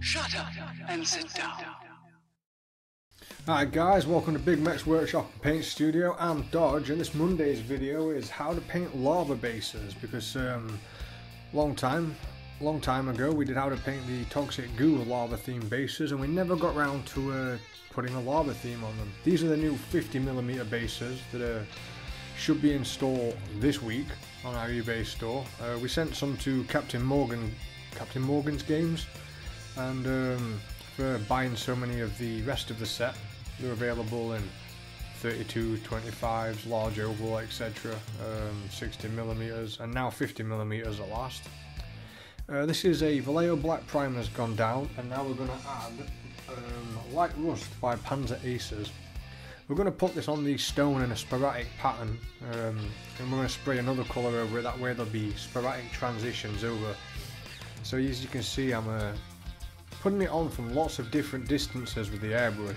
Shut up and sit down. Alright guys, welcome to Bigmeks Workshop and Paint Studio. I'm Dodge, and this Monday's video is how to paint lava bases, because long time ago we did how to paint the Toxic Goo lava themed bases, and we never got round to putting a lava theme on them. These are the new 50mm bases that should be installed this week on our eBay store. We sent some to Captain Morgan's Games, and for buying so many of the rest of the set. They're available in 32, 25s, large oval, etc. 60mm, and now 50mm at last. This is a Vallejo black primer has gone down, and now we're going to add Light Rust by Panzer Aces. We're going to put this on the stone in a sporadic pattern, and we're going to spray another colour over it. That way there'll be sporadic transitions over. So as you can see, I'm putting it on from lots of different distances with the airbrush.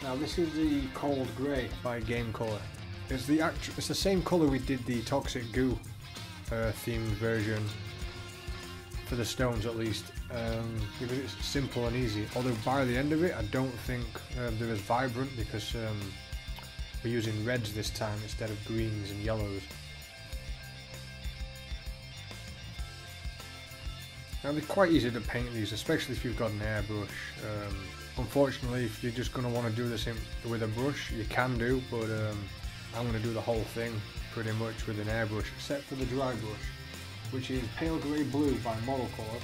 Now this is the Cold Grey by Game Colour. It's the same colour we did the Toxic Goo themed version for the stones, at least, because it's simple and easy. Although by the end of it I don't think they're as vibrant, because we're using reds this time instead of greens and yellows. Now they're quite easy to paint these, especially if you've got an airbrush. Unfortunately, if you're just going to want to do this with a brush, you can do, but I'm going to do the whole thing pretty much with an airbrush, except for the dry brush, which is pale grey blue by Model Colour.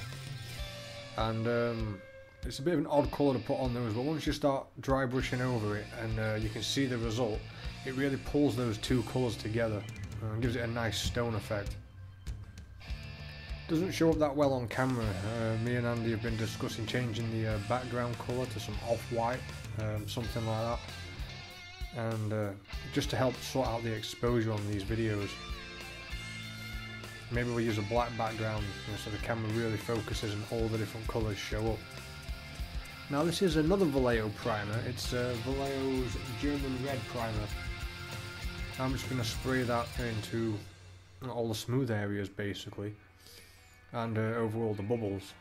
And it's a bit of an odd colour to put on those, but once you start dry brushing over it and you can see the result, it really pulls those two colours together and gives it a nice stone effect. Doesn't show up that well on camera. Me and Andy have been discussing changing the background colour to some off-white, something like that, and just to help sort out the exposure on these videos. Maybe we'll use a black background, so the camera really focuses and all the different colours show up. Now this is another Vallejo primer. It's Vallejo's German Red primer. I'm just going to spray that into all the smooth areas basically, and over all the bubbles.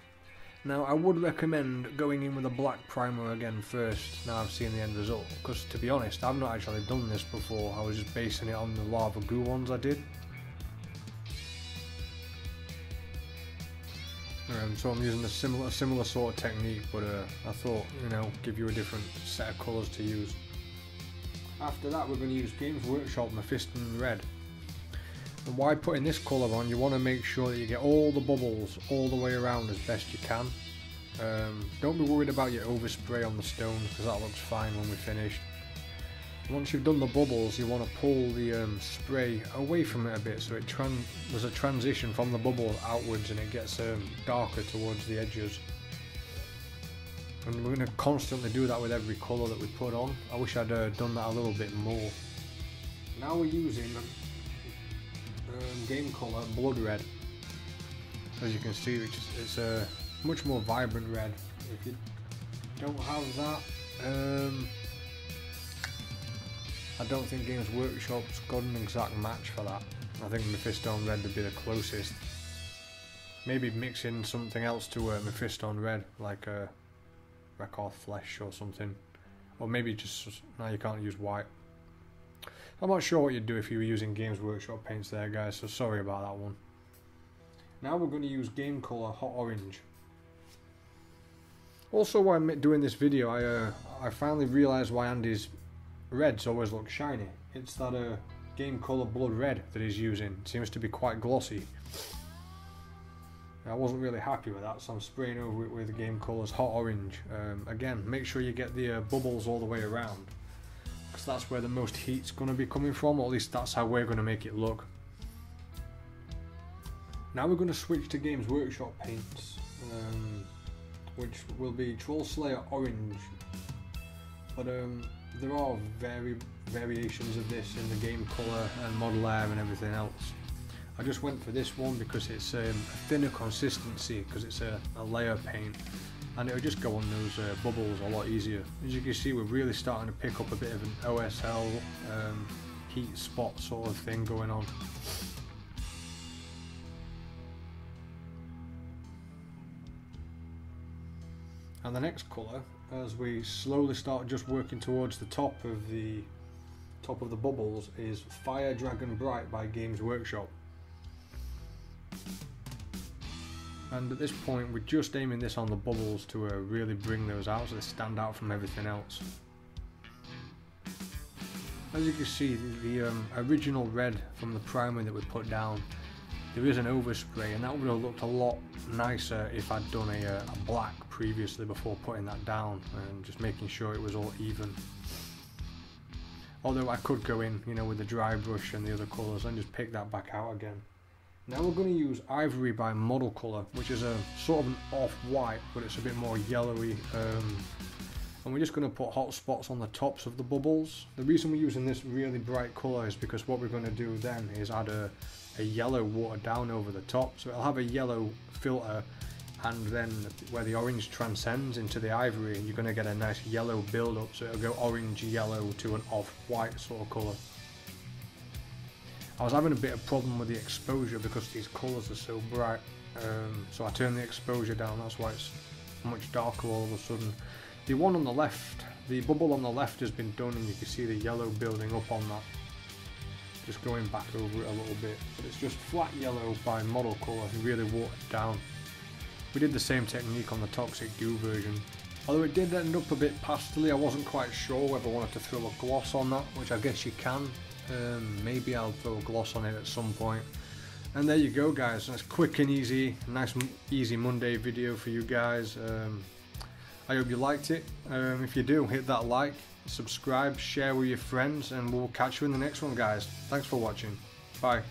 Now I would recommend going in with a black primer again first, now I've seen the end result, because to be honest I've not actually done this before. I was just basing it on the lava goo ones I did. So I'm using a similar sort of technique, but I thought, give you a different set of colours to use. After that we're going to use Games Workshop Mephiston Red. And why putting this colour on, you want to make sure that you get all the bubbles all the way around as best you can. Don't be worried about your overspray on the stones, because that looks fine when we're finished. Once you've done the bubbles, you want to pull the spray away from it a bit, so there's a transition from the bubble outwards and it gets darker towards the edges. And we're going to constantly do that with every colour that we put on. I wish I'd done that a little bit more. Now we're using Game Colour Blood Red, as you can see, it's a much more vibrant red. If you don't have that, I don't think Games Workshop's got an exact match for that. I think Mephiston Red would be the closest. Maybe mixing something else to Mephiston Red, like a Record Flesh or something, or maybe just, no, you can't use white. I'm not sure what you'd do if you were using Games Workshop paints there, guys, so sorry about that one. Now we're going to use Game Colour Hot Orange. Also, while I'm doing this video, I finally realised why Andy's reds always look shiny. It's that Game Colour Blood Red that he's using. It seems to be quite glossy. I wasn't really happy with that, so I'm spraying over it with Game Colour's Hot Orange. Again, make sure you get the bubbles all the way around, because that's where the most heat's going to be coming from, or at least that's how we're going to make it look. Now we're going to switch to Games Workshop paints, which will be Troll Slayer Orange, but there are variations of this in the Game Colour and Model Air and everything else. I just went for this one because it's a thinner consistency, because it's a layer paint, and it'll just go on those bubbles a lot easier. As you can see, we're really starting to pick up a bit of an OSL heat spot sort of thing going on. And the next colour, as we slowly start just working towards the top of the bubbles, is Fire Dragon Bright by Games Workshop. And at this point we're just aiming this on the bubbles to really bring those out so they stand out from everything else. As you can see, the original red from the primer that we put down, there is an overspray, and that would have looked a lot nicer if I'd done a black previously before putting that down and just making sure it was all even. Although I could go in, you know, with the dry brush and the other colours and just pick that back out again. Now we're going to use Ivory by Model Colour, which is a sort of an off-white, but it's a bit more yellowy. And we're just going to put hot spots on the tops of the bubbles. The reason we're using this really bright colour is because what we're going to do then is add a yellow watered down over the top. So it'll have a yellow filter, and then where the orange transcends into the ivory, you're going to get a nice yellow build up, so it'll go orange yellow to an off-white sort of colour. I was having a bit of problem with the exposure because these colours are so bright, so I turned the exposure down. That's why it's much darker all of a sudden. The one on the left, the bubble on the left has been done, and you can see the yellow building up on that. Just going back over it a little bit, but it's just flat yellow by Model Colour, really watered down. We did the same technique on the Toxic Goo version. Although it did end up a bit pastely, I wasn't quite sure whether I wanted to throw a gloss on that, which I guess you can. Maybe I'll throw a gloss on it at some point. And there you go, guys. That's quick and easy, nice easy Monday video for you guys. I hope you liked it. If you do, hit that like, subscribe, share with your friends, and we'll catch you in the next one, guys. Thanks for watching. Bye.